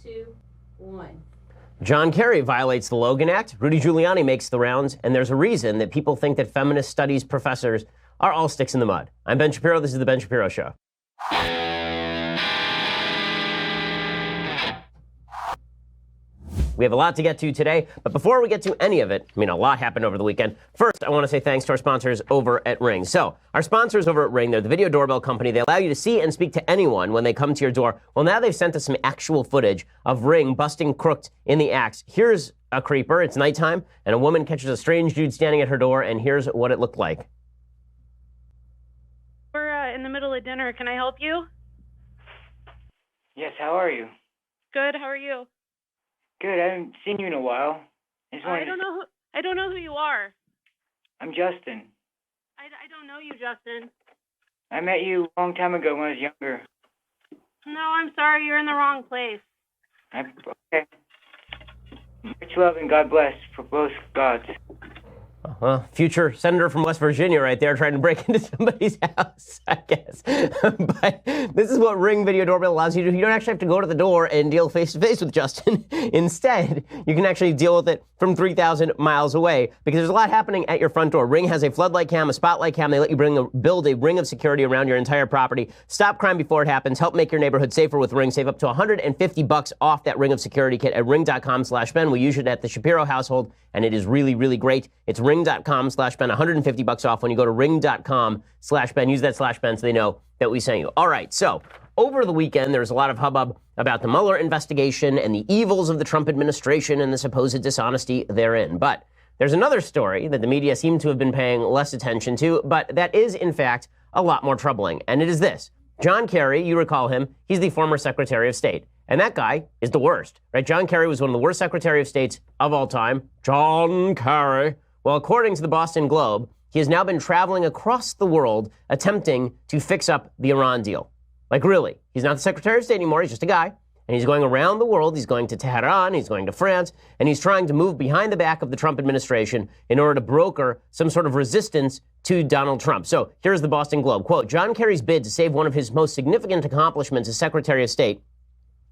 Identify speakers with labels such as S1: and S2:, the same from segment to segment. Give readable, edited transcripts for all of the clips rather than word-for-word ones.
S1: 2, 1.
S2: John Kerry violates the Logan Act. Rudy Giuliani makes the rounds. And there's a reason that people think that feminist studies professors are all sticks in the mud. I'm Ben Shapiro. This is The Ben Shapiro Show. We have a lot to get to today, but before we get to any of it, a lot happened over the weekend. First, I want to say thanks to our sponsors over at Ring. So, our sponsors over at Ring, they're the video doorbell company. They allow you to see and speak to anyone when they come to your door. Well, now they've sent us some actual footage of Ring busting crooks in the acts. Here's a creeper. It's nighttime, and a woman catches a strange dude standing at her door, and here's what it looked like.
S3: We're in the middle of dinner. Can I help you?
S4: Yes, how are you?
S3: Good. How are you?
S4: Good. I haven't seen you in a while.
S3: I don't know who you are.
S4: I'm Justin.
S3: I don't know you, Justin.
S4: I met you a long time ago when I was younger.
S3: No, I'm sorry. You're in the wrong place.
S4: Okay. Much love and God bless for both gods.
S2: Future senator from West Virginia right there trying to break into somebody's house, I guess. But this is what Ring Video Doorbell allows you to do. You don't actually have to go to the door and deal face-to-face with Justin. Instead, you can actually deal with it from 3,000 miles away because there's a lot happening at your front door. Ring has a floodlight cam, a spotlight cam. They let you build a ring of security around your entire property. Stop crime before it happens. Help make your neighborhood safer with Ring. Save up to $150 off that Ring of Security kit at ring.com/Ben. We use it at the Shapiro household, and it is really, really great. It's ring.com/Ben, $150 off when you go to ring.com/Ben. Use that /Ben so they know that we sent you. All right, so over the weekend, there was a lot of hubbub about the Mueller investigation and the evils of the Trump administration and the supposed dishonesty therein. But there's another story that the media seem to have been paying less attention to, but that is, in fact, a lot more troubling. And it is this. John Kerry, you recall him, he's the former Secretary of State. And that guy is the worst, right? John Kerry was one of the worst Secretary of States of all time. John Kerry. Well, according to the Boston Globe, he has now been traveling across the world attempting to fix up the Iran deal. Like, really, he's not the Secretary of State anymore. He's just a guy. And he's going around the world. He's going to Tehran. He's going to France. And he's trying to move behind the back of the Trump administration in order to broker some sort of resistance to Donald Trump. So here's the Boston Globe. Quote, John Kerry's bid to save one of his most significant accomplishments as Secretary of State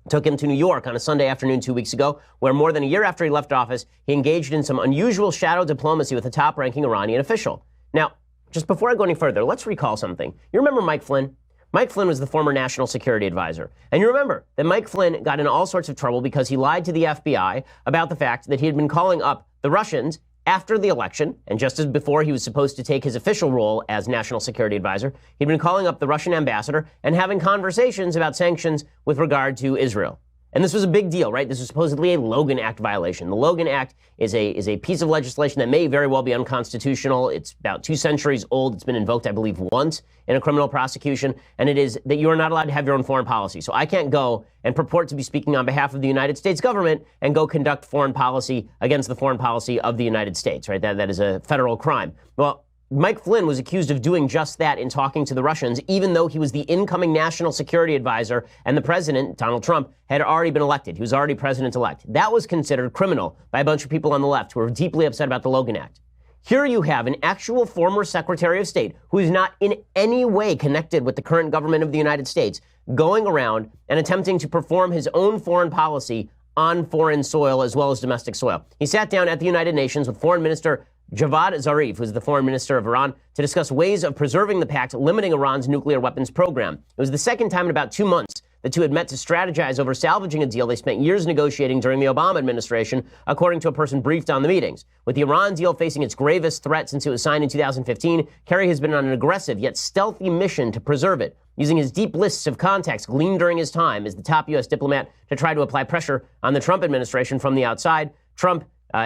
S2: took him to New York on a Sunday afternoon 2 weeks ago, where more than a year after he left office, he engaged in some unusual shadow diplomacy with a top-ranking Iranian official. Now, just before I go any further, let's recall something. You remember Mike Flynn? Mike Flynn was the former national security advisor. And you remember that Mike Flynn got in all sorts of trouble because he lied to the FBI about the fact that he had been calling up the Russians after the election, and just as before he was supposed to take his official role as national security advisor, he'd been calling up the Russian ambassador and having conversations about sanctions with regard to Israel. And this was a big deal, right? This was supposedly a Logan Act violation. The Logan Act is a piece of legislation that may very well be unconstitutional. It's about 2 centuries old. It's been invoked, I believe, once in a criminal prosecution. And it is that you are not allowed to have your own foreign policy. So I can't go and purport to be speaking on behalf of the United States government and go conduct foreign policy against the foreign policy of the United States, right? That is a federal crime. Well, Mike Flynn was accused of doing just that in talking to the Russians, even though he was the incoming national security advisor and the president, Donald Trump, had already been elected. He was already president-elect. That was considered criminal by a bunch of people on the left who were deeply upset about the Logan Act. Here you have an actual former Secretary of State who is not in any way connected with the current government of the United States going around and attempting to perform his own foreign policy on foreign soil as well as domestic soil. He sat down at the United Nations with Foreign Minister Javad Zarif, who's the foreign minister of Iran, to discuss ways of preserving the pact limiting Iran's nuclear weapons program. It was the second time in about 2 months the two had met to strategize over salvaging a deal they spent years negotiating during the Obama administration, according to a person briefed on the meetings. With the Iran deal facing its gravest threat since it was signed in 2015, Kerry has been on an aggressive yet stealthy mission to preserve it, using his deep lists of contacts gleaned during his time as the top U.S. diplomat to try to apply pressure on the Trump administration from the outside. Trump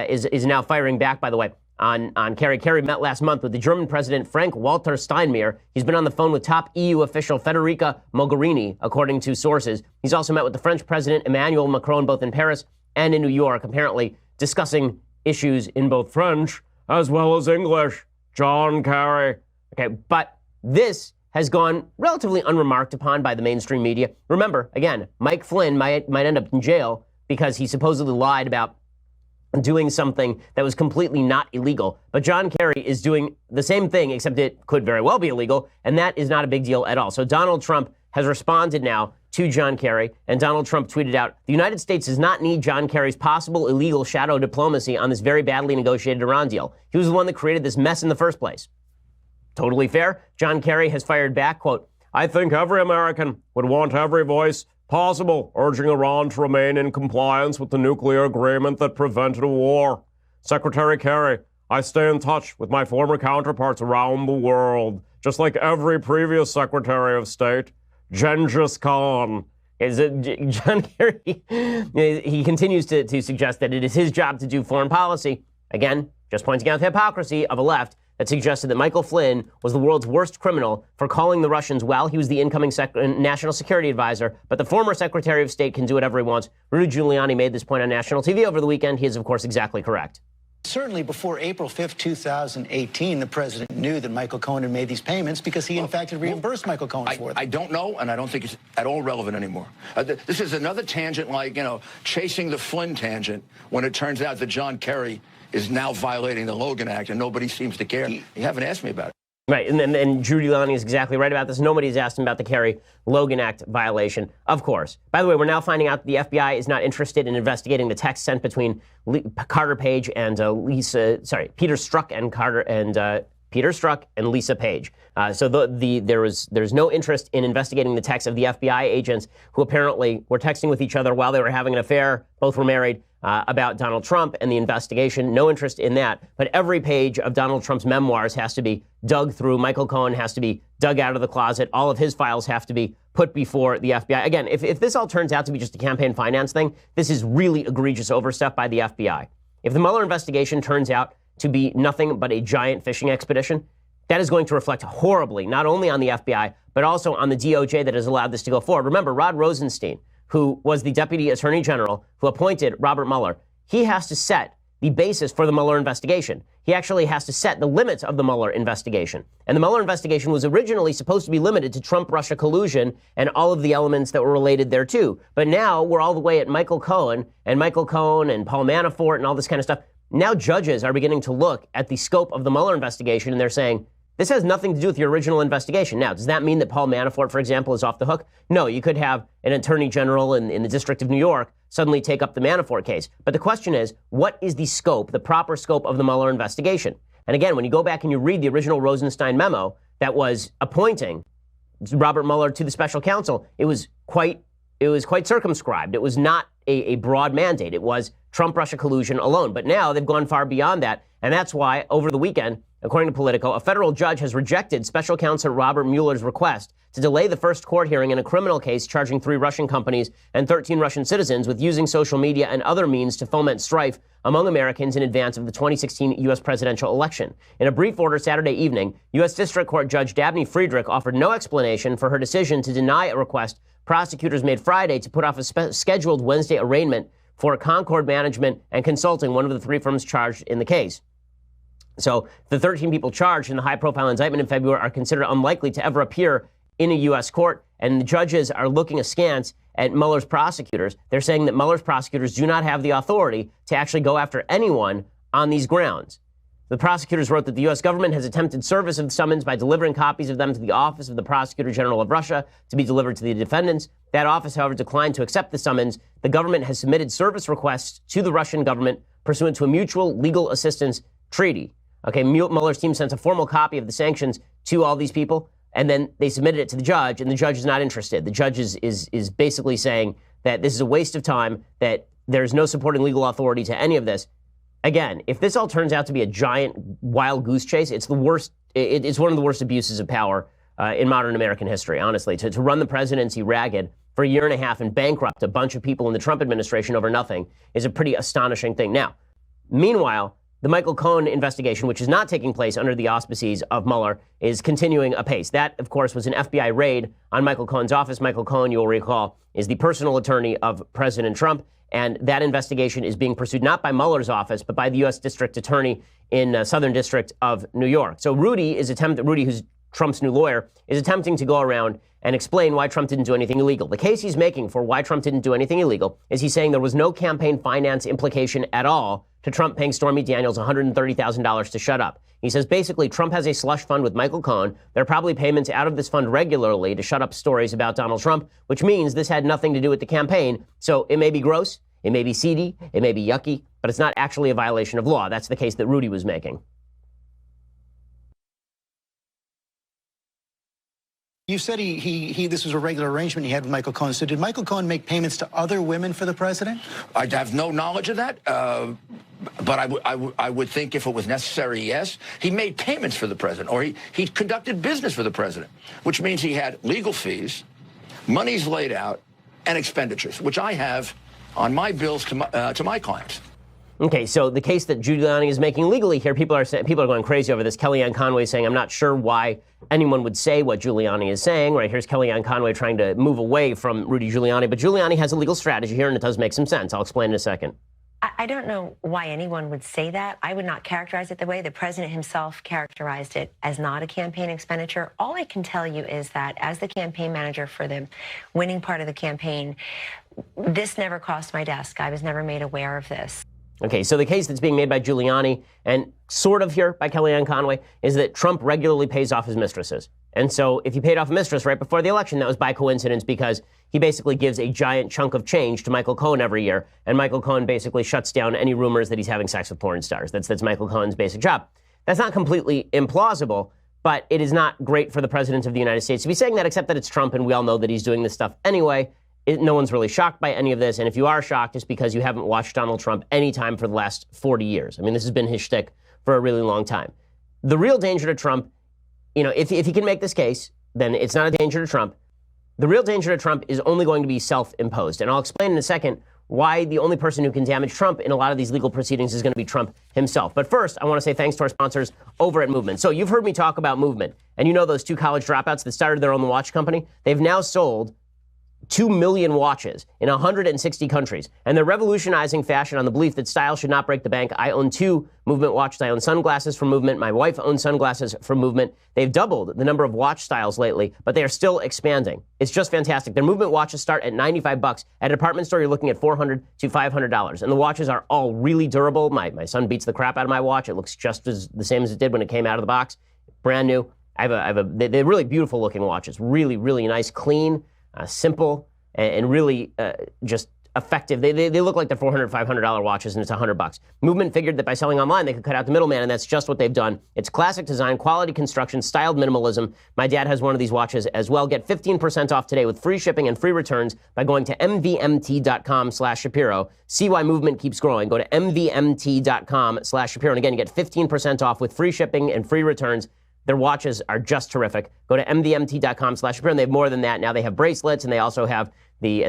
S2: is now firing back, by the way, on Kerry. Kerry met last month with the German President Frank-Walter Steinmeier. He's been on the phone with top EU official Federica Mogherini, according to sources. He's also met with the French President Emmanuel Macron, both in Paris and in New York, apparently discussing issues in both French as well as English. John Kerry. Okay, but this has gone relatively unremarked upon by the mainstream media. Remember, again, Mike Flynn might end up in jail because he supposedly lied about doing something that was completely not illegal. But John Kerry is doing the same thing, except it could very well be illegal, and that is not a big deal at all. So Donald Trump has responded now to John Kerry, and Donald Trump tweeted out, "The United States does not need John Kerry's possible illegal shadow diplomacy on this very badly negotiated Iran deal. He was the one that created this mess in the first place." Totally fair. John Kerry has fired back, quote, "I think every American would want every voice possible urging Iran to remain in compliance with the nuclear agreement that prevented a war. Secretary Kerry, I stay in touch with my former counterparts around the world, just like every previous Secretary of State. Genghis Khan." John Kerry, he continues to suggest that it is his job to do foreign policy. Again, just pointing out the hypocrisy of a left that suggested that Michael Flynn was the world's worst criminal for calling the Russians while he was the incoming national security advisor, but the former Secretary of State can do whatever he wants. Rudy Giuliani made this point on national TV over the weekend. He is, of course, exactly correct.
S1: Certainly before April 5th, 2018, the president knew that Michael Cohen had made these payments because he, in fact, had reimbursed Michael Cohen for them.
S5: I don't know, and I don't think it's at all relevant anymore. This is another tangent like, chasing the Flynn tangent when it turns out that John Kerry is now violating the Logan Act and nobody seems to care. You haven't asked me about it.
S2: Right, and Giuliani is exactly right about this. Nobody's asked him about the Kerry-Logan Act violation, of course. By the way, we're now finding out that the FBI is not interested in investigating the text sent between Carter Page and Peter Strzok and Lisa Page. So there's no interest in investigating the text of the FBI agents who apparently were texting with each other while they were having an affair. Both were married. About Donald Trump and the investigation. No interest in that. But every page of Donald Trump's memoirs has to be dug through. Michael Cohen has to be dug out of the closet. All of his files have to be put before the FBI. Again, if this all turns out to be just a campaign finance thing, this is really egregious overstep by the FBI. If the Mueller investigation turns out to be nothing but a giant fishing expedition, that is going to reflect horribly, not only on the FBI, but also on the DOJ that has allowed this to go forward. Remember, Rod Rosenstein, who was the Deputy Attorney General who appointed Robert Mueller, he has to set the basis for the Mueller investigation. He actually has to set the limits of the Mueller investigation. And the Mueller investigation was originally supposed to be limited to Trump-Russia collusion and all of the elements that were related thereto. But now we're all the way at Michael Cohen and Paul Manafort and all this kind of stuff. Now judges are beginning to look at the scope of the Mueller investigation and they're saying, this has nothing to do with your original investigation. Now, does that mean that Paul Manafort, for example, is off the hook? No, you could have an attorney general in the District of New York suddenly take up the Manafort case. But the question is, what is the scope, the proper scope of the Mueller investigation? And again, when you go back and you read the original Rosenstein memo that was appointing Robert Mueller to the special counsel, it was quite circumscribed. It was not a broad mandate. It was Trump-Russia collusion alone. But now they've gone far beyond that. And that's why, over the weekend, according to Politico, a federal judge has rejected special counsel Robert Mueller's request to delay the first court hearing in a criminal case charging 3 Russian companies and 13 Russian citizens with using social media and other means to foment strife among Americans in advance of the 2016 U.S. presidential election. In a brief order Saturday evening, U.S. District Court Judge Dabney Friedrich offered no explanation for her decision to deny a request prosecutors made Friday to put off a scheduled Wednesday arraignment for Concord Management and Consulting, one of the 3 firms charged in the case. So the 13 people charged in the high-profile indictment in February are considered unlikely to ever appear in a U.S. court, and the judges are looking askance at Mueller's prosecutors. They're saying that Mueller's prosecutors do not have the authority to actually go after anyone on these grounds. The prosecutors wrote that the U.S. government has attempted service of the summons by delivering copies of them to the Office of the Prosecutor General of Russia to be delivered to the defendants. That office, however, declined to accept the summons. The government has submitted service requests to the Russian government pursuant to a mutual legal assistance treaty. Okay, Mueller's team sent a formal copy of the sanctions to all these people, and then they submitted it to the judge, and the judge is not interested. The judge is basically saying that this is a waste of time, that there's no supporting legal authority to any of this. Again, if this all turns out to be a giant wild goose chase, it's the worst. It's one of the worst abuses of power in modern American history, honestly. To run the presidency ragged for a year and a half and bankrupt a bunch of people in the Trump administration over nothing is a pretty astonishing thing. Now, meanwhile, the Michael Cohen investigation, which is not taking place under the auspices of Mueller, is continuing apace. That, of course, was an FBI raid on Michael Cohen's office. Michael Cohen, you'll recall, is the personal attorney of President Trump. And that investigation is being pursued not by Mueller's office, but by the U.S. District Attorney in Southern District of New York. So Rudy, who's Trump's new lawyer, is attempting to go around and explain why Trump didn't do anything illegal. The case he's making for why Trump didn't do anything illegal is he's saying there was no campaign finance implication at all to Trump paying Stormy Daniels $130,000 to shut up. He says basically Trump has a slush fund with Michael Cohen. There are probably payments out of this fund regularly to shut up stories about Donald Trump, which means this had nothing to do with the campaign. So it may be gross, it may be seedy, it may be yucky, but it's not actually a violation of law. That's the case that Rudy was making.
S1: You said this was a regular arrangement he had with Michael Cohen. So did Michael Cohen make payments to other women for the president?
S5: I have no knowledge of that, but I would think if it was necessary, yes. He made payments for the president, or he conducted business for the president, which means he had legal fees, monies laid out, and expenditures, which I have on my bills to my clients.
S2: Okay, so the case that Giuliani is making legally here, people are going crazy over this. Kellyanne Conway saying, I'm not sure why anyone would say what Giuliani is saying. Right, here's Kellyanne Conway trying to move away from Rudy Giuliani, but Giuliani has a legal strategy here, and it does make some sense. I'll explain in a second.
S6: I don't know why anyone would say that. I would not characterize it the way the president himself characterized it as not a campaign expenditure. All I can tell you is that as the campaign manager for the winning part of the campaign, this never crossed my desk. I was never made aware of this.
S2: Okay, so the case that's being made by Giuliani and sort of here by Kellyanne Conway is that Trump regularly pays off his mistresses. And so if he paid off a mistress right before the election, that was by coincidence because he basically gives a giant chunk of change to Michael Cohen every year. And Michael Cohen basically shuts down any rumors that he's having sex with porn stars. That's Michael Cohen's basic job. That's not completely implausible, but it is not great for the president of the United States to be saying that, except that it's Trump and we all know that he's doing this stuff anyway. No one's really shocked by any of this, and if you are shocked, it's because you haven't watched Donald Trump any time for the last 40 years. I mean, this has been his shtick for a really long time. The real danger to Trump, if he can make this case, then it's not a danger to Trump. The real danger to Trump is only going to be self-imposed, and I'll explain in a second why the only person who can damage Trump in a lot of these legal proceedings is going to be Trump himself. But first, I want to say thanks to our sponsors over at Movement. So you've heard me talk about Movement, and you know those two college dropouts that started their own watch company? They've now sold 2 million watches in 160 countries. And they're revolutionizing fashion on the belief that style should not break the bank. I own 2 Movement watches. I own sunglasses from Movement. My wife owns sunglasses from Movement. They've doubled the number of watch styles lately, but they are still expanding. It's just fantastic. Their Movement watches start at $95. At a department store, you're looking at $400 to $500. And the watches are all really durable. My son beats the crap out of my watch. It looks just the same as it did when it came out of the box. Brand new. They're really beautiful looking watches. Really, really nice, clean, simple, and really just effective. They look like they're $400, $500 watches, and it's $100. Movement figured that by selling online, they could cut out the middleman, and that's just what they've done. It's classic design, quality construction, styled minimalism. My dad has one of these watches as well. Get 15% off today with free shipping and free returns by going to mvmt.com/Shapiro. See why Movement keeps growing. Go to mvmt.com/Shapiro. And again, you get 15% off with free shipping and free returns. Their watches are just terrific. Go to mvmt.com/Shapiro, and they have more than that. Now they have bracelets, and they also have the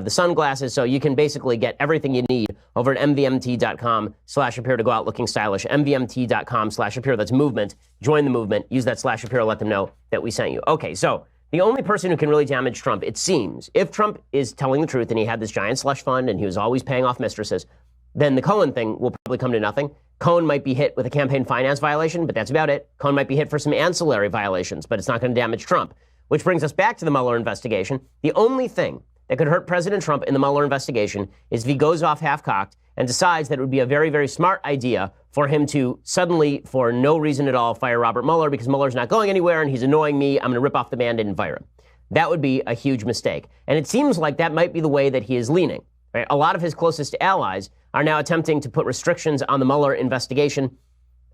S2: sunglasses. So you can basically get everything you need over at mvmt.com/Shapiro to go out looking stylish. mvmt.com/Shapiro. That's Movement. Join the movement. Use that /Shapiro. Let them know that we sent you. Okay, so the only person who can really damage Trump, it seems, if Trump is telling the truth and he had this giant slush fund and he was always paying off mistresses, then the Cohen thing will probably come to nothing. Cohen might be hit with a campaign finance violation, but that's about it. Cohen might be hit for some ancillary violations, but it's not going to damage Trump. Which brings us back to the Mueller investigation. The only thing that could hurt President Trump in the Mueller investigation is if he goes off half-cocked and decides that it would be a very, very smart idea for him to suddenly, for no reason at all, fire Robert Mueller because Mueller's not going anywhere and he's annoying me. I'm going to rip off the Band-Aid and fire him. That would be a huge mistake. And it seems like that might be the way that he is leaning. Right? A lot of his closest allies are now attempting to put restrictions on the Mueller investigation.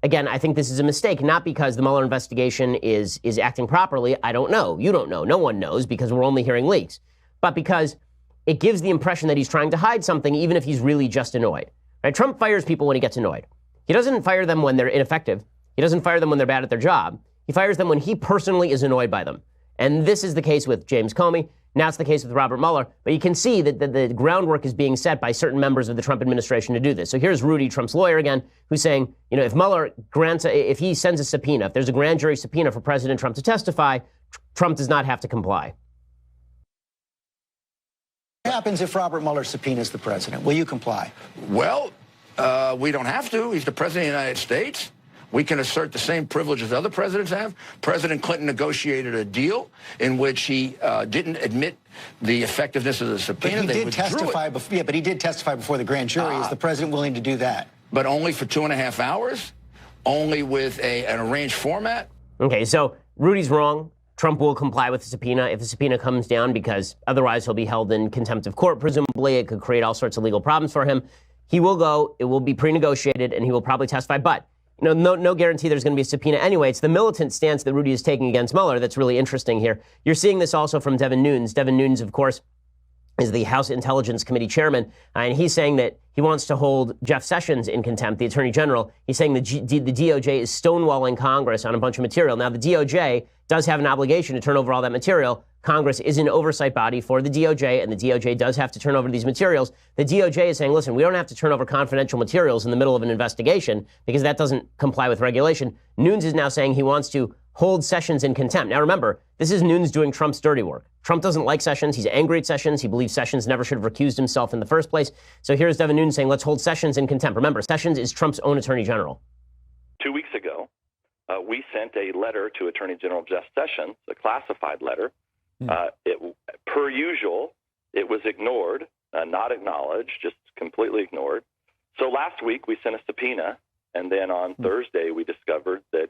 S2: Again, I think this is a mistake, not because the Mueller investigation is acting properly. I don't know. You don't know. No one knows because we're only hearing leaks. But because it gives the impression that he's trying to hide something, even if he's really just annoyed. Right? Trump fires people when he gets annoyed. He doesn't fire them when they're ineffective. He doesn't fire them when they're bad at their job. He fires them when he personally is annoyed by them. And this is the case with James Comey. Now it's the case with Robert Mueller. But you can see that the groundwork is being set by certain members of the Trump administration to do this. So here's Rudy, Trump's lawyer again, who's saying, if Mueller if he sends a subpoena, if there's a grand jury subpoena for President Trump to testify, Trump does not have to comply.
S1: What happens if Robert Mueller subpoenas the president? Will you comply?
S5: Well, we don't have to. He's the president of the United States. We can assert the same privileges other presidents have. President Clinton negotiated a deal in which he didn't admit the effectiveness of the subpoena.
S1: But he did testify before the grand jury. Is the president willing to do that?
S5: but only for 2.5 hours, only with an arranged format.
S2: Okay, so Rudy's wrong. Trump will comply with the subpoena if the subpoena comes down, because otherwise he'll be held in contempt of court, presumably. It could create all sorts of legal problems for him. He will go, it will be pre-negotiated, and he will probably testify. But no guarantee there's going to be a subpoena anyway. It's the militant stance that Rudy is taking against Mueller that's really interesting here. You're seeing this also from Devin Nunes. Devin Nunes, of course, is the House Intelligence Committee chairman, and he's saying that he wants to hold Jeff Sessions in contempt, the Attorney General. He's saying the DOJ is stonewalling Congress on a bunch of material. Now, the DOJ does have an obligation to turn over all that material. Congress is an oversight body for the DOJ, and the DOJ does have to turn over these materials. The DOJ is saying, listen, we don't have to turn over confidential materials in the middle of an investigation because that doesn't comply with regulation. Nunes is now saying he wants to hold Sessions in contempt. Now, remember, this is Nunes doing Trump's dirty work. Trump doesn't like Sessions. He's angry at Sessions. He believes Sessions never should have recused himself in the first place. So here's Devin Nunes saying, let's hold Sessions in contempt. Remember, Sessions is Trump's own Attorney General.
S7: 2 weeks ago, we sent a letter to Attorney General Jeff Sessions, a classified letter. Per usual, it was ignored, not acknowledged, just completely ignored. So last week we sent a subpoena, and then on Thursday we discovered that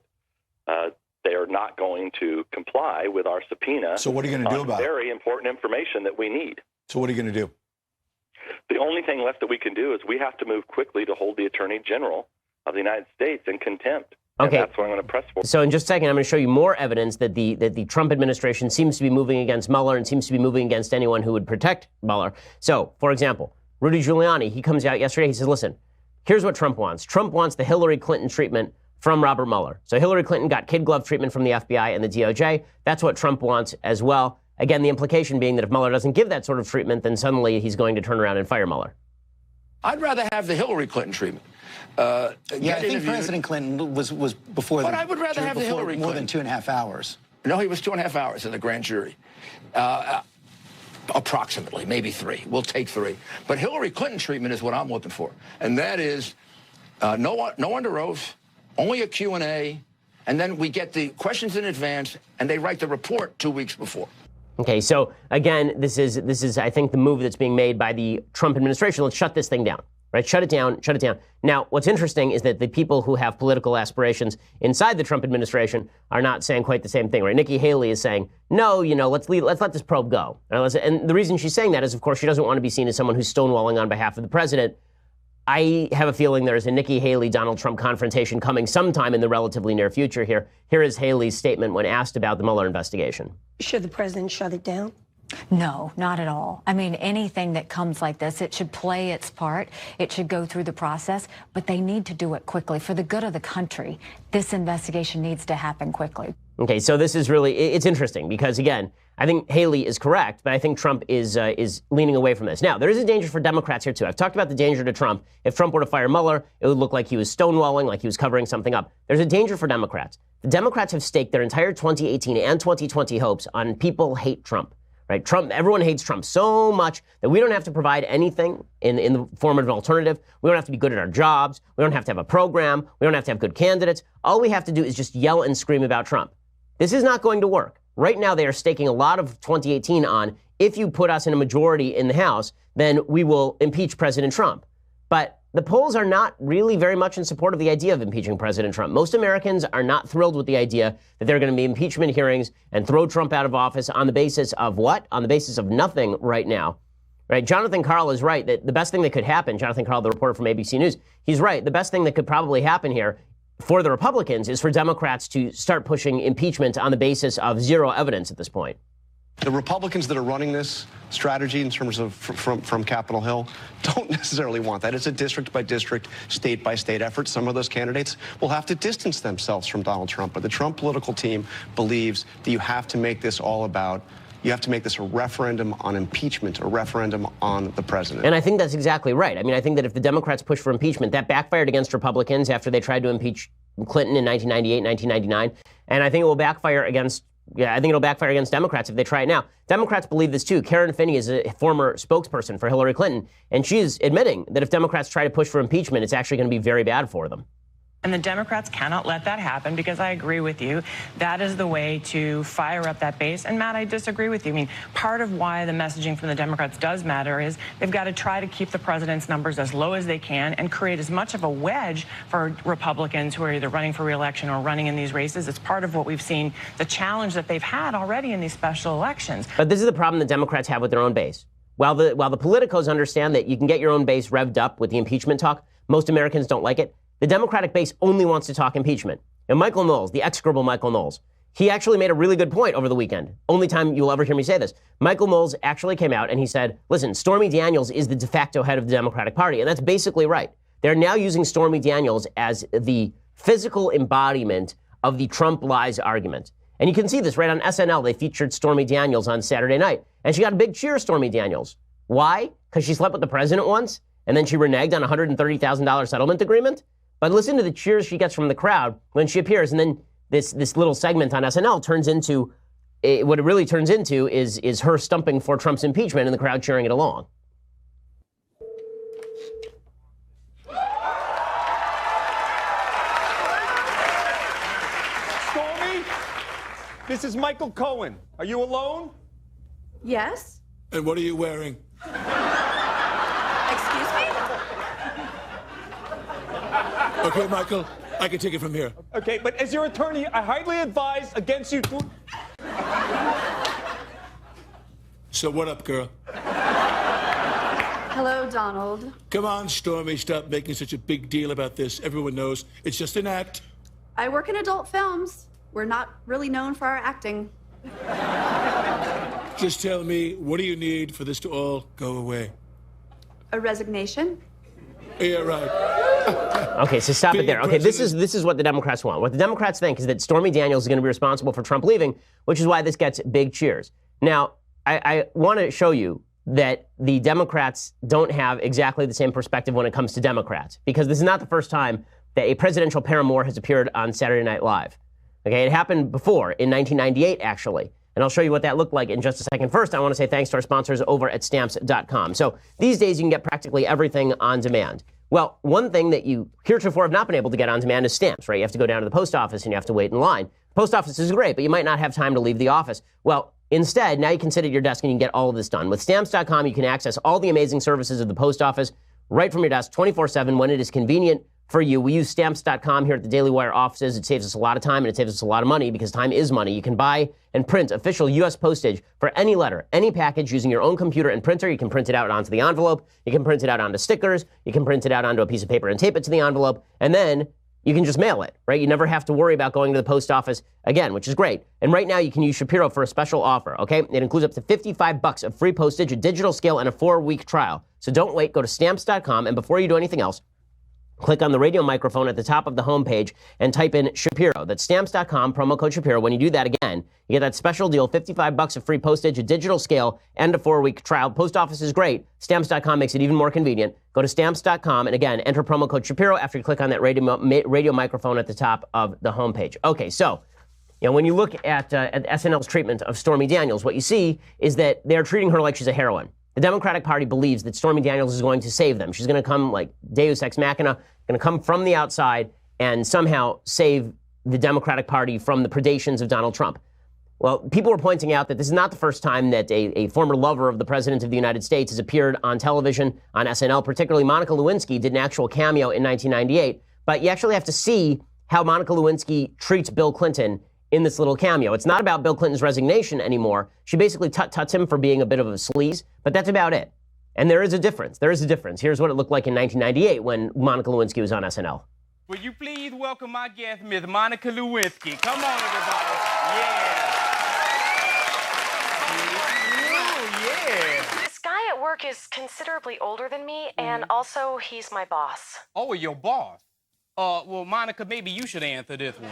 S7: they are not going to comply with our subpoena.
S5: So what are you going to do about it?
S7: Very important information that we need.
S5: So what are you going to do?
S7: The only thing left that we can do is we have to move quickly to hold the Attorney General of the United States in contempt.
S2: Okay.
S7: And that's what I'm going to press for.
S2: So in just a second, I'm going to show you more evidence that the Trump administration seems to be moving against Mueller and seems to be moving against anyone who would protect Mueller. So, for example, Rudy Giuliani, he comes out yesterday, he says, listen, here's what Trump wants. Trump wants the Hillary Clinton treatment from Robert Mueller. So Hillary Clinton got kid glove treatment from the FBI and the DOJ. That's what Trump wants as well. Again, the implication being that if Mueller doesn't give that sort of treatment, then suddenly he's going to turn around and fire Mueller.
S5: I'd rather have the Hillary Clinton treatment.
S1: I think President Clinton was before.
S5: But I would rather have the Hillary
S1: more
S5: Clinton.
S1: than 2.5 hours.
S5: No, he was 2.5 hours in the grand jury. Approximately, maybe 3. We'll take 3. But Hillary Clinton treatment is what I'm looking for. And that is no under oath, only a Q&A, and then we get the questions in advance, and they write the report 2 weeks before.
S2: Okay, so again, this is I think the move that's being made by the Trump administration. Let's shut this thing down. Right? Shut it down. Now, what's interesting is that the people who have political aspirations inside the Trump administration are not saying quite the same thing, right? Nikki Haley is saying, no, let's let this probe go. And the reason she's saying that is, of course, she doesn't want to be seen as someone who's stonewalling on behalf of the president. I have a feeling there is a Nikki Haley-Donald Trump confrontation coming sometime in the relatively near future here. Here is Haley's statement when asked about the Mueller investigation.
S8: Should the president shut it down?
S9: No, not at all. I mean, anything that comes like this, it should play its part. It should go through the process, but they need to do it quickly. For the good of the country, this investigation needs to happen quickly.
S2: Okay, so this is really, it's interesting because, again, I think Haley is correct, but I think Trump is leaning away from this. Now, there is a danger for Democrats here, too. I've talked about the danger to Trump. If Trump were to fire Mueller, it would look like he was stonewalling, like he was covering something up. There's a danger for Democrats. The Democrats have staked their entire 2018 and 2020 hopes on people hate Trump. Right? Trump, everyone hates Trump so much that we don't have to provide anything in the form of an alternative. We don't have to be good at our jobs. We don't have to have a program. We don't have to have good candidates. All we have to do is just yell and scream about Trump. This is not going to work. Right now, they are staking a lot of 2018 on, if you put us in a majority in the House, then we will impeach President Trump. But the polls are not really very much in support of the idea of impeaching President Trump. Most Americans are not thrilled with the idea that there are going to be impeachment hearings and throw Trump out of office on the basis of what? On the basis of nothing right now. Right? Jonathan Karl is right that the best thing that could happen, Jonathan Karl, the reporter from ABC News, he's right. The best thing that could probably happen here for the Republicans is for Democrats to start pushing impeachment on the basis of zero evidence at this point.
S10: The Republicans that are running this strategy in terms of from Capitol Hill don't necessarily want that. It's a district by district, state by state effort. Some of those candidates will have to distance themselves from Donald Trump. But the Trump political team believes that you have to make this all about, you have to make this a referendum on impeachment, a referendum on the president.
S2: And I think that's exactly right. I mean, I think that if the Democrats push for impeachment, that backfired against Republicans after they tried to impeach Clinton in 1998, 1999. And I think it will backfire against it'll backfire against Democrats if they try it now. Democrats believe this too. Karen Finney is a former spokesperson for Hillary Clinton, and she's admitting that if Democrats try to push for impeachment, it's actually going to be very bad for them.
S11: And the Democrats cannot let that happen because I agree with you. That is the way to fire up that base. And Matt, I disagree with you. I mean, part of why the messaging from the Democrats does matter is they've got to try to keep the president's numbers as low as they can and create as much of a wedge for Republicans who are either running for re-election or running in these races. It's part of what we've seen, the challenge that they've had already in these special elections.
S2: But this is the problem the Democrats have with their own base. While the politicos understand that you can get your own base revved up with the impeachment talk, most Americans don't like it. The Democratic base only wants to talk impeachment. And Michael Knowles, the execrable Michael Knowles, he actually made a really good point over the weekend. Only time you'll ever hear me say this. Michael Knowles actually came out and he said, listen, Stormy Daniels is the de facto head of the Democratic Party. And that's basically right. They're now using Stormy Daniels as the physical embodiment of the Trump lies argument. And you can see this right on SNL. They featured Stormy Daniels on Saturday night. And she got a big cheer, Stormy Daniels. Why? Because she slept with the president once? And then she reneged on a $130,000 settlement agreement? But listen to the cheers she gets from the crowd when she appears. And then this little segment on SNL turns into, what it really turns into is her stumping for Trump's impeachment and the crowd cheering it along.
S12: Stormy, this is Michael Cohen. Are you alone?
S13: Yes.
S14: And what are you wearing?
S13: Excuse me?
S14: Okay, Michael, I can take it from here.
S12: Okay, but as your attorney, I highly advise against you to...
S14: So what up, girl?
S13: Hello, Donald.
S14: Come on, Stormy, stop making such a big deal about this. Everyone knows it's just an act.
S13: I work in adult films. We're not really known for our acting.
S14: Just tell me, what do you need for this to all go away?
S13: A resignation?
S14: Yeah, right.
S2: Okay, so stop it there. Okay, this is what the Democrats want. What the Democrats think is that Stormy Daniels is going to be responsible for Trump leaving, which is why this gets big cheers. Now, I want to show you that the Democrats don't have exactly the same perspective when it comes to Democrats, because this is not the first time that a presidential paramour has appeared on Saturday Night Live. Okay, it happened before, in 1998, actually. And I'll show you what that looked like in just a second. First, I want to say thanks to our sponsors over at Stamps.com. So these days, you can get practically everything on demand. Well, one thing that you heretofore have not been able to get on demand is stamps, right? You have to go down to the post office and you have to wait in line. The post office is great, but you might not have time to leave the office. Well, instead, now you can sit at your desk and you can get all of this done. With Stamps.com, you can access all the amazing services of the post office right from your desk 24/7 when it is convenient for you. We use Stamps.com here at the Daily Wire offices. It saves us a lot of time and it saves us a lot of money because time is money. You can buy and print official U.S. postage for any letter, any package using your own computer and printer. You can print it out onto the envelope. You can print it out onto stickers. You can print it out onto a piece of paper and tape it to the envelope. And then you can just mail it, right? You never have to worry about going to the post office again, which is great. And right now you can use Shapiro for a special offer, okay? It includes up to $55 of free postage, a digital scale, and a 4-week trial. So don't wait. Go to Stamps.com, and before you do anything else, click on the radio microphone at the top of the homepage and type in Shapiro. That's Stamps.com, promo code Shapiro. When you do that again, you get that special deal, $55 of free postage, a digital scale, and a 4-week trial. Post office is great. Stamps.com makes it even more convenient. Go to Stamps.com and again, enter promo code Shapiro after you click on that radio microphone at the top of the homepage. Okay, so when you look at SNL's treatment of Stormy Daniels, what you see is that they're treating her like she's a heroine. The Democratic Party believes that Stormy Daniels is going to save them. She's going to come like Deus Ex Machina, going to come from the outside and somehow save the Democratic Party from the predations of Donald Trump. Well, people were pointing out that this is not the first time that a former lover of the President of the United States has appeared on television, on SNL. Particularly Monica Lewinsky did an actual cameo in 1998. But you actually have to see how Monica Lewinsky treats Bill Clinton in this little cameo. It's not about Bill Clinton's resignation anymore. She basically tuts him for being a bit of a sleaze, but that's about it. And there is a difference. There is a difference. Here's what it looked like in 1998 when Monica Lewinsky was on SNL.
S15: Will you please welcome my guest, Ms. Monica Lewinsky. Come on, everybody. Yeah. Ooh, yeah.
S16: This guy at work is considerably older than me, and also he's my boss.
S15: Oh, your boss? Well, Monica, maybe you should answer this one.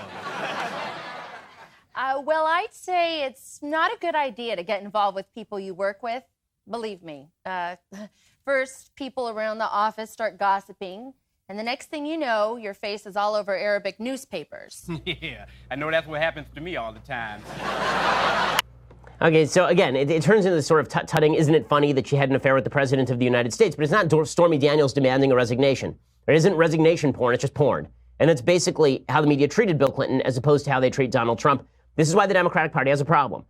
S17: Well, I'd say it's not a good idea to get involved with people you work with. Believe me. First, people around the office start gossiping, and the next thing you know, your face is all over Arabic newspapers.
S15: Yeah, I know that's what happens to me all the time.
S2: Okay, so again, it turns into this sort of tut-tutting. Isn't it funny that she had an affair with the President of the United States? But it's not Stormy Daniels demanding a resignation. It isn't resignation porn, it's just porn. And that's basically how the media treated Bill Clinton as opposed to how they treat Donald Trump. This is why the Democratic Party has a problem.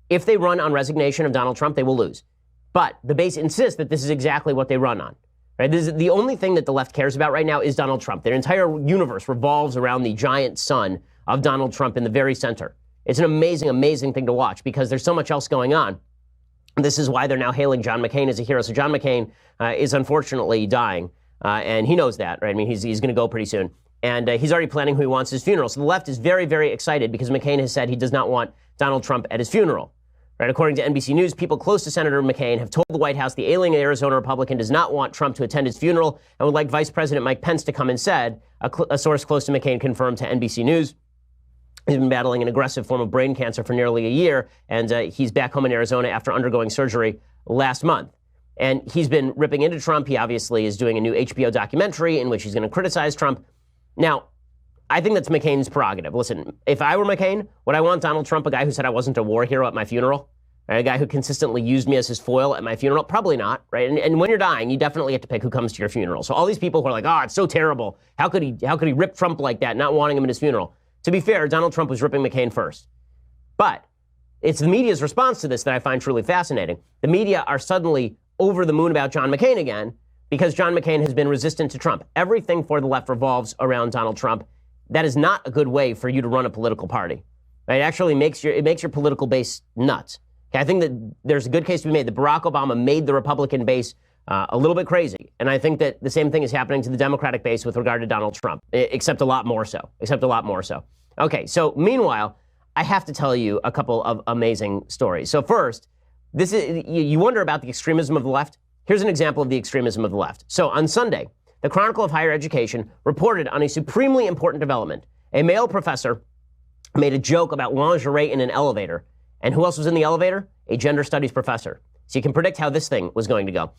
S2: If they run on resignation of Donald Trump, they will lose. But the base insists that this is exactly what they run on. Right? This is the only thing that the left cares about right now is Donald Trump. Their entire universe revolves around the giant sun of Donald Trump in the very center. It's an amazing, amazing thing to watch because there's so much else going on. This is why they're now hailing John McCain as a hero. So John McCain is unfortunately dying, and he knows that, right? I mean, he's going to go pretty soon. And he's already planning who he wants at his funeral. So the left is very, very excited because McCain has said he does not want Donald Trump at his funeral. Right? According to NBC News, people close to Senator McCain have told the White House the ailing Arizona Republican does not want Trump to attend his funeral and would like Vice President Mike Pence to come instead, a source close to McCain confirmed to NBC News. He's been battling an aggressive form of brain cancer for nearly a year, and he's back home in Arizona after undergoing surgery last month. And he's been ripping into Trump. He obviously is doing a new HBO documentary in which he's going to criticize Trump. Now, I think that's McCain's prerogative. Listen, if I were McCain, would I want Donald Trump, a guy who said I wasn't a war hero at my funeral? Right? A guy who consistently used me as his foil at my funeral? Probably not, right? And when you're dying, you definitely have to pick who comes to your funeral. So all these people who are like, oh, it's so terrible. How could he rip Trump like that, not wanting him at his funeral? To be fair, Donald Trump was ripping McCain first. But it's the media's response to this that I find truly fascinating. The media are suddenly over the moon about John McCain again because John McCain has been resistant to Trump. Everything for the left revolves around Donald Trump. That is not a good way for you to run a political party. Right? It actually makes your political base nuts. Okay, I think that there's a good case to be made that Barack Obama made the Republican base a little bit crazy. And I think that the same thing is happening to the Democratic base with regard to Donald Trump, except a lot more so. Okay, so meanwhile, I have to tell you a couple of amazing stories. So first, this is you wonder about the extremism of the left. Here's an example of the extremism of the left. So on Sunday, the Chronicle of Higher Education reported on a supremely important development. A male professor made a joke about lingerie in an elevator. And who else was in the elevator? A gender studies professor. So you can predict how this thing was going to go.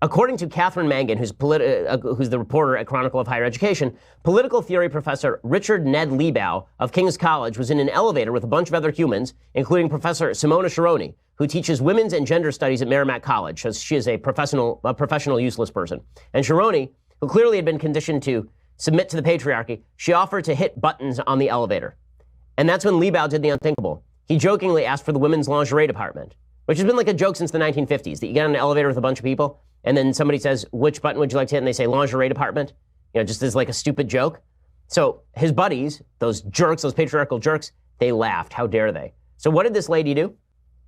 S2: According to Catherine Mangan, who's the reporter at Chronicle of Higher Education, political theory professor Richard Ned Liebow of King's College was in an elevator with a bunch of other humans, including Professor Simona Sharoni, who teaches women's and gender studies at Merrimack College. So she is a professional useless person. And Sharoni, who clearly had been conditioned to submit to the patriarchy, she offered to hit buttons on the elevator. And that's when Liebow did the unthinkable. He jokingly asked for the women's lingerie department, which has been like a joke since the 1950s, that you get on an elevator with a bunch of people, and then somebody says, which button would you like to hit? And they say lingerie department, just as like a stupid joke. So his buddies, those jerks, those patriarchal jerks, they laughed. How dare they? So what did this lady do?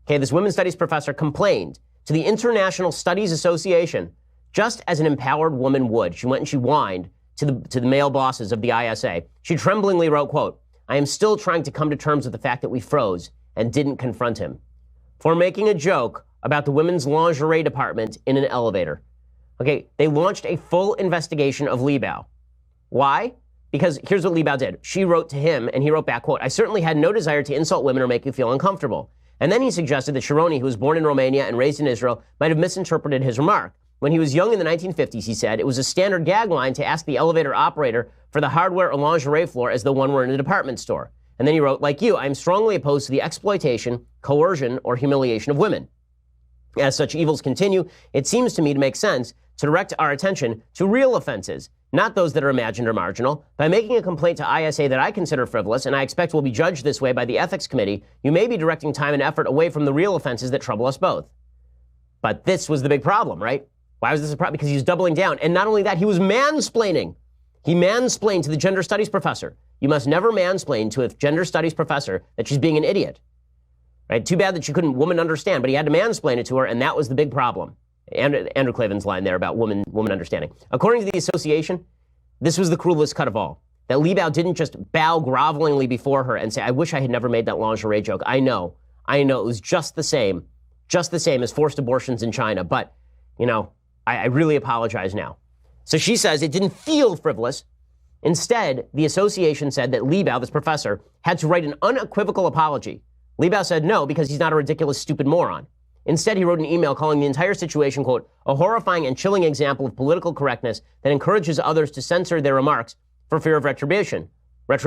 S2: Okay, this women's studies professor complained to the International Studies Association, just as an empowered woman would. She went and she whined to the male bosses of the ISA. She tremblingly wrote, quote, I am still trying to come to terms with the fact that we froze and didn't confront him for making a joke about the women's lingerie department in an elevator. Okay, they launched a full investigation of Liebow. Why? Because here's what Liebow did. She wrote to him, and he wrote back, quote, I certainly had no desire to insult women or make you feel uncomfortable. And then he suggested that Sharoni, who was born in Romania and raised in Israel, might have misinterpreted his remark. When he was young in the 1950s, he said, it was a standard gag line to ask the elevator operator for the hardware or lingerie floor as though one were in a department store. And then he wrote, like you, I am strongly opposed to the exploitation, coercion, or humiliation of women. As such evils continue, it seems to me to make sense to direct our attention to real offenses, not those that are imagined or marginal. By making a complaint to ISA that I consider frivolous, and I expect will be judged this way by the Ethics Committee, you may be directing time and effort away from the real offenses that trouble us both. But this was the big problem, right? Why was this a problem? Because he was doubling down. And not only that, he was mansplaining. He mansplained to the gender studies professor. You must never mansplain to a gender studies professor that she's being an idiot. Right? Too bad that she couldn't woman understand, but he had to mansplain it to her, and that was the big problem. Andrew Klavan's line there about woman understanding. According to the association, this was the cruelest cut of all. That Liebow didn't just bow grovelingly before her and say, I wish I had never made that lingerie joke. I know. It was just the same as forced abortions in China. But, I really apologize now. So she says it didn't feel frivolous. Instead, the association said that Liebow, this professor, had to write an unequivocal apology. Liebow said no, because he's not a ridiculous, stupid moron. Instead, he wrote an email calling the entire situation, quote, a horrifying and chilling example of political correctness that encourages others to censor their remarks for fear of retribution. But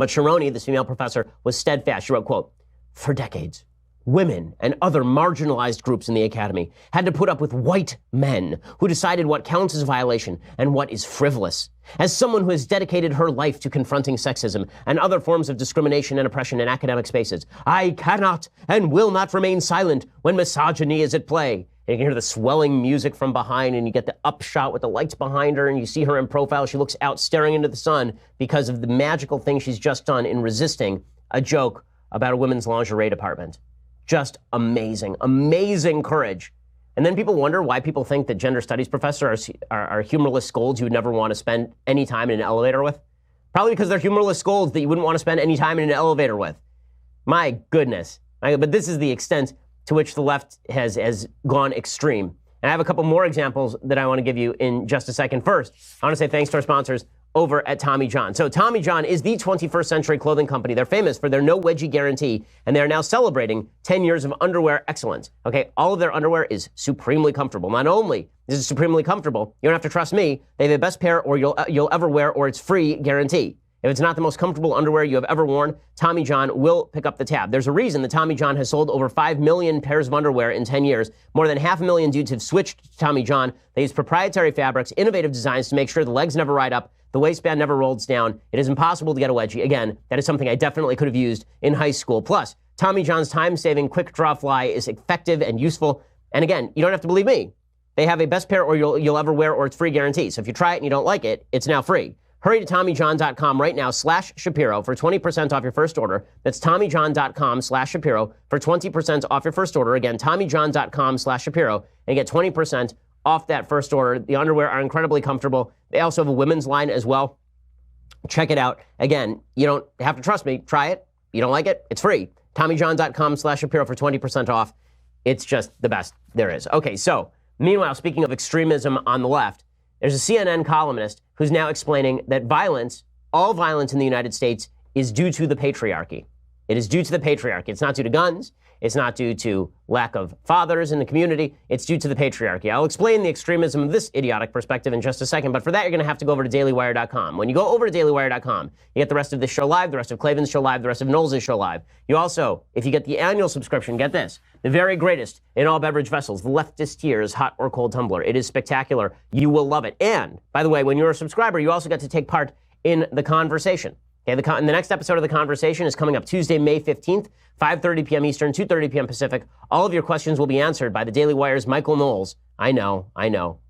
S2: Sharoni, this female professor, was steadfast. She wrote, quote, for decades, women, and other marginalized groups in the academy had to put up with white men who decided what counts as a violation and what is frivolous. As someone who has dedicated her life to confronting sexism and other forms of discrimination and oppression in academic spaces, I cannot and will not remain silent when misogyny is at play. And you can hear the swelling music from behind, and you get the upshot with the lights behind her, and you see her in profile. She looks out staring into the sun because of the magical thing she's just done in resisting a joke about a women's lingerie department. Just amazing, amazing courage. And then people wonder why people think that gender studies professors are humorless scolds you would never want to spend any time in an elevator with. Probably because they're humorless scolds that you wouldn't want to spend any time in an elevator with. My goodness. But this is the extent to which the left has gone extreme. And I have a couple more examples that I want to give you in just a second. First, I want to say thanks to our sponsors over at Tommy John. So Tommy John is the 21st century clothing company. They're famous for their no wedgie guarantee, and they're now celebrating 10 years of underwear excellence. Okay, all of their underwear is supremely comfortable. Not only is it supremely comfortable, you don't have to trust me. They have the best pair or you'll ever wear, or it's free guarantee. If it's not the most comfortable underwear you have ever worn, Tommy John will pick up the tab. There's a reason that Tommy John has sold over 5 million pairs of underwear in 10 years. More than 500,000 dudes have switched to Tommy John. They use proprietary fabrics, innovative designs to make sure the legs never ride up, the waistband never rolls down. It is impossible to get a wedgie. Again, that is something I definitely could have used in high school. Plus, Tommy John's time-saving quick draw fly is effective and useful. And again, you don't have to believe me. They have a best pair or you'll ever wear, or it's free guarantee. So if you try it and you don't like it, it's now free. Hurry to TommyJohn.com right now /Shapiro for 20% off your first order. That's TommyJohn.com /Shapiro for 20% off your first order. Again, TommyJohn.com /Shapiro, and get 20% off that first order. The underwear are incredibly comfortable. They also have a women's line as well. Check it out. Again, you don't have to trust me. Try it. You don't like it? It's free. TommyJohn.com /Shapiro for 20% off. It's just the best there is. Okay, so meanwhile, speaking of extremism on the left, there's a CNN columnist who's now explaining that violence, all violence in the United States, is due to the patriarchy. It is due to the patriarchy. It's not due to guns. It's not due to lack of fathers in the community. It's due to the patriarchy. I'll explain the extremism of this idiotic perspective in just a second, but for that, you're going to have to go over to dailywire.com. When you go over to dailywire.com, you get the rest of this show live, the rest of Klavan's show live, the rest of Knowles' show live. You also, if you get the annual subscription, get this, the very greatest in all beverage vessels, the leftist tears, hot or cold tumbler. It is spectacular. You will love it. And, by the way, when you're a subscriber, you also get to take part in the conversation. Okay, the next episode of The Conversation is coming up Tuesday, May 15th, 5:30 p.m. Eastern, 2:30 p.m. Pacific. All of your questions will be answered by the Daily Wire's Michael Knowles. I know.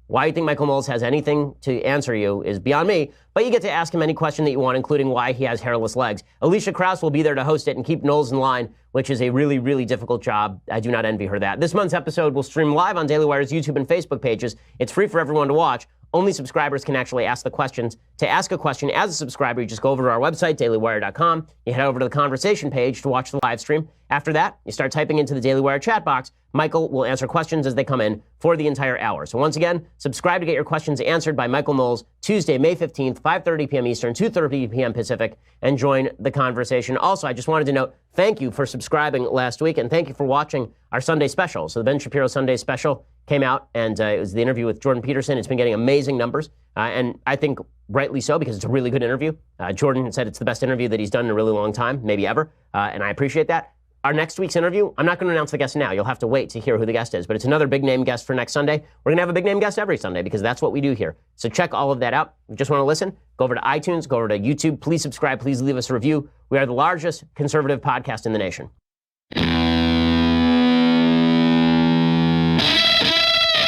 S2: Why you think Michael Knowles has anything to answer you is beyond me, but you get to ask him any question that you want, including why he has hairless legs. Alicia Krause will be there to host it and keep Knowles in line, which is a really, really difficult job. I do not envy her that. This month's episode will stream live on Daily Wire's YouTube and Facebook pages. It's free for everyone to watch. Only subscribers can actually ask the questions. To ask a question as a subscriber, you just go over to our website, dailywire.com. You head over to the conversation page to watch the live stream. After that, you start typing into the Daily Wire chat box. Michael will answer questions as they come in for the entire hour. So once again, subscribe to get your questions answered by Michael Knowles, Tuesday, May 15th, 5:30 p.m. Eastern, 2:30 p.m. Pacific, and join the conversation. Also, I just wanted to note, thank you for subscribing last week, and thank you for watching our Sunday special. So the Ben Shapiro Sunday special came out, and it was the interview with Jordan Peterson. It's been getting amazing numbers, and I think rightly so, because it's a really good interview. Jordan said it's the best interview that he's done in a really long time, maybe ever, and I appreciate that. Our next week's interview, I'm not going to announce the guest now. You'll have to wait to hear who the guest is, but it's another big-name guest for next Sunday. We're going to have a big-name guest every Sunday, because that's what we do here. So check all of that out. If you just want to listen, go over to iTunes, go over to YouTube. Please subscribe. Please leave us a review. We are the largest conservative podcast in the nation.